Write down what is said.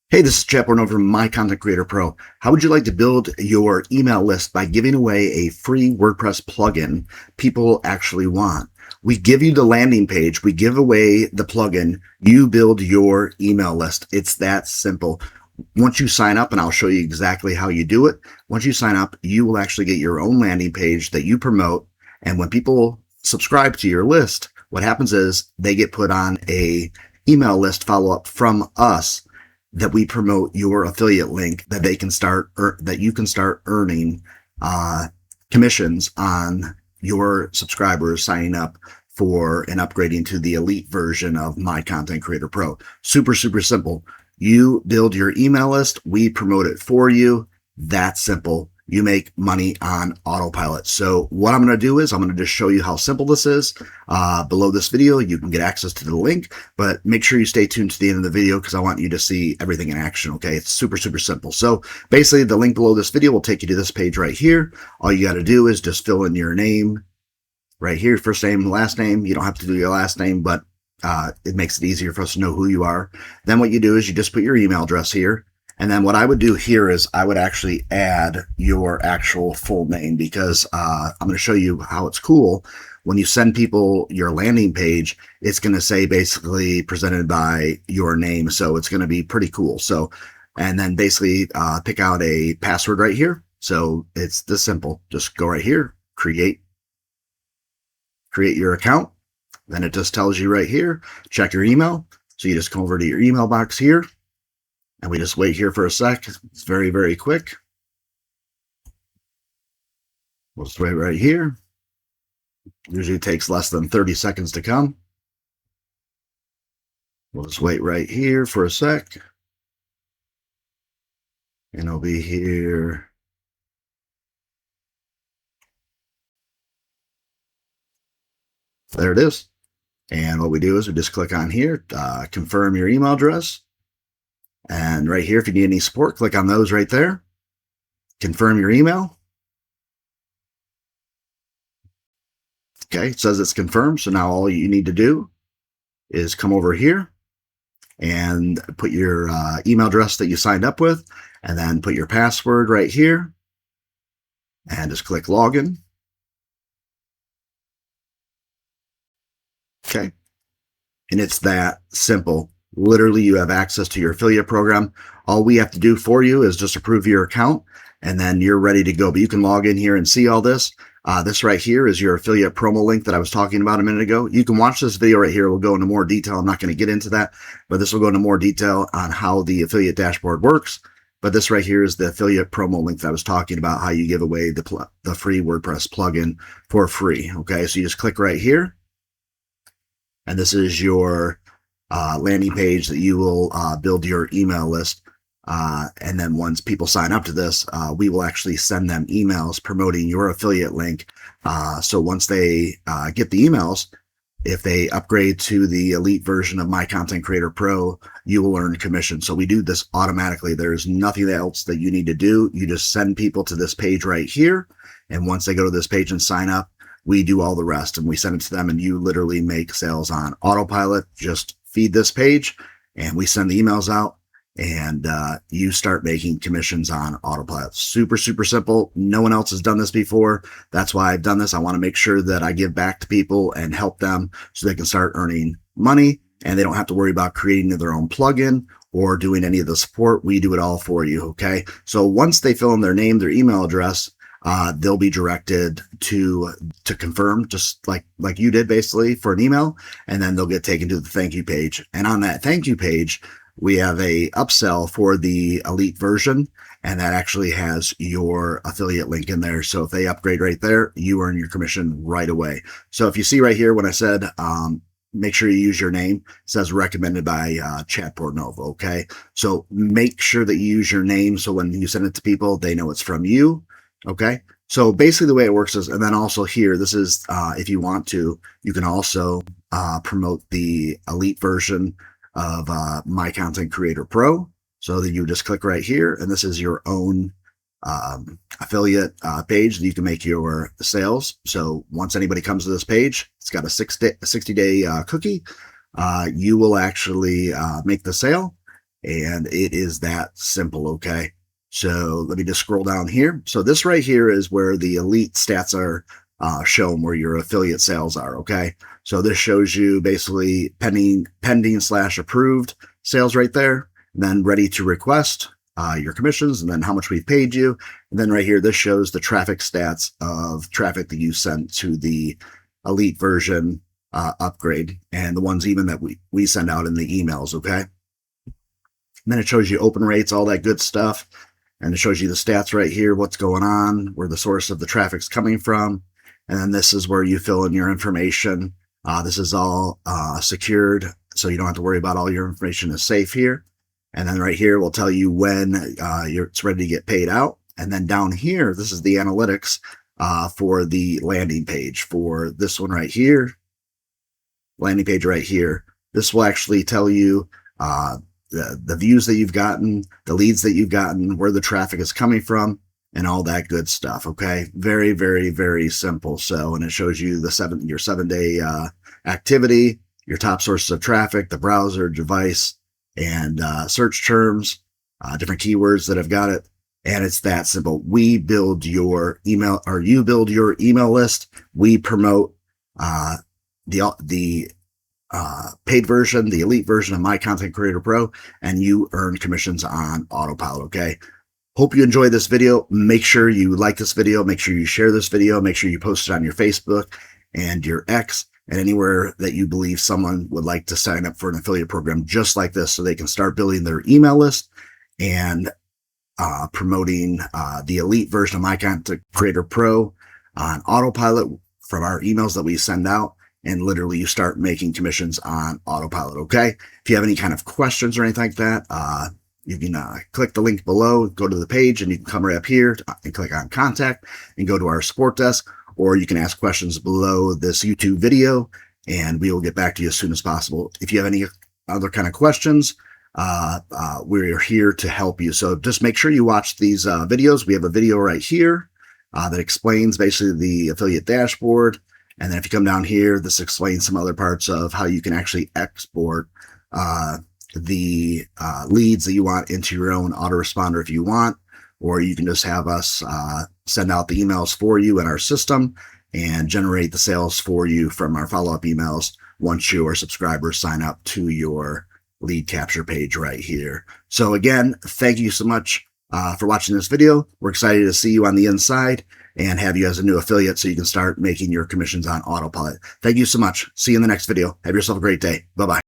Hey, this is Chap over from My Content Creator Pro. How would you like to build your email list by giving away a free WordPress plugin people actually want? We give you the landing page, we give away the plugin, you build your email list. It's that simple. Once you sign up, and I'll show you exactly how you do it, once you sign up, you will actually get your own landing page that you promote. And when people subscribe to your list, what happens is they get put on a email list follow-up from us that we promote your affiliate link that they can start that you can start earning commissions on your subscribers signing up for and upgrading to the elite version of My Content Creator Pro. Super simple. You build your email list, we promote it for you. That's simple. You make money on autopilot. So what I'm going to do is I'm going to just show you how simple this is. Below this video, you can get access to the link, but make sure you stay tuned to the end of the video because I want you to see everything in action. Okay. It's super simple. So basically the link below this video will take you to this page right here. All you got to do is just fill in your name right here. First name, last name. You don't have to do your last name, but it makes it easier for us to know who you are. Then what you do is you just put your email address here. And then what I would do here is I would actually add your actual full name because I'm going to show you how it's cool. When you send people your landing page, it's going to say basically presented by your name. So it's going to be pretty cool. So, and then basically pick out a password right here. So it's this simple. Just go right here, create your account. Then it just tells you right here, check your email. So you just come over to your email box here. And we just wait here for a sec. It's very quick. We'll just wait right here. Usually takes less than 30 seconds to come. We'll just wait right here for a sec. And it'll be here. There it is. And what we do is we just click on here, confirm your email address. And right here, if you need any support, click on those right there. Confirm your email. Okay, it says it's confirmed. So now all you need to do is come over here and put your email address that you signed up with, and then put your password right here, and just click login. Okay, and it's that simple. Literally, you have access to your affiliate program. All we have to do for you is just approve your account, and then you're ready to go. But you can log in here and see all this. This right here is your affiliate promo link that I was talking about a minute ago. You can watch this video right here. We'll go into more detail. I'm not going to get into that, but this will go into more detail on how the affiliate dashboard works. But this right here is the affiliate promo link that I was talking about, how you give away the free WordPress plugin for free. Okay, so you just click right here, and this is your landing page that you will build your email list. And then once people sign up to this, we will actually send them emails promoting your affiliate link. So once they get the emails, if they upgrade to the elite version of My Content Creator Pro, you will earn commission. So we do this automatically. There's nothing else that you need to do. You just send people to this page right here. And once they go to this page and sign up, we do all the rest and we send it to them, and you literally make sales on autopilot. Just feed this page and we send the emails out, and you start making commissions on autopilot. Super simple. No one else has done this before. That's why I've done this. I want to make sure that I give back to people and help them so they can start earning money, and they don't have to worry about creating their own plugin or doing any of the support. We do it all for you. Okay. So once they fill in their name, their email address, they'll be directed to confirm, just like you did basically for an email, and then they'll get taken to the thank you page. And on that thank you page, we have a upsell for the elite version, and that actually has your affiliate link in there. So if they upgrade right there, you earn your commission right away. So if you see right here when I said make sure you use your name, it says recommended by Chat Portnovo. Okay, so make sure that you use your name so when you send it to people, they know it's from you. Okay, so basically the way it works is, and then also here, this is if you want to, you can also promote the elite version of My Content Creator Pro. So that you just click right here, and this is your own affiliate page that you can make your sales. So once anybody comes to this page, it's got a 60-day cookie. You will actually make the sale, and it is that simple. Okay. So let me just scroll down here. So this right here is where the elite stats are shown, where your affiliate sales are. Okay. So this shows you basically pending / approved sales right there, and then ready to request your commissions, and then how much we've paid you. And then right here, this shows the traffic stats of traffic that you sent to the elite version upgrade, and the ones even that we send out in the emails. Okay. And then it shows you open rates, all that good stuff. And it shows you the stats right here, what's going on, where the source of the traffic's coming from. And then this is where you fill in your information. This is all secured, so you don't have to worry about all your information is safe here. And then right here, we'll tell you when it's ready to get paid out. And then down here, this is the analytics for the landing page. For this one right here, landing page right here, this will actually tell you the views that you've gotten, the leads that you've gotten, where the traffic is coming from, and all that good stuff. Okay. Very, very, very simple. So, and it shows you your 7-day activity, your top sources of traffic, the browser, device, and search terms, different keywords that have got it. And it's that simple. We build your email, or you build your email list. We promote the paid version, the elite version of My Content Creator Pro, and you earn commissions on autopilot. Okay. Hope you enjoyed this video. Make sure you like this video. Make sure you share this video. Make sure you post it on your Facebook and your X, and anywhere that you believe someone would like to sign up for an affiliate program just like this, so they can start building their email list and promoting the elite version of My Content Creator Pro on autopilot from our emails that we send out. And literally you start making commissions on autopilot. Okay. If you have any kind of questions or anything like that, you can click the link below, go to the page, and you can come right up here and click on contact and go to our support desk, or you can ask questions below this YouTube video and we will get back to you as soon as possible. If you have any other kind of questions, we're here to help you. So just make sure you watch these videos. We have a video right here that explains basically the affiliate dashboard. And then if you come down here, this explains some other parts of how you can actually export the leads that you want into your own autoresponder if you want, or you can just have us send out the emails for you in our system and generate the sales for you from our follow-up emails once your subscribers sign up to your lead capture page right here. So again, thank you so much for watching this video. We're excited to see you on the inside and have you as a new affiliate, so you can start making your commissions on autopilot. Thank you so much. See you in the next video. Have yourself a great day. Bye-bye.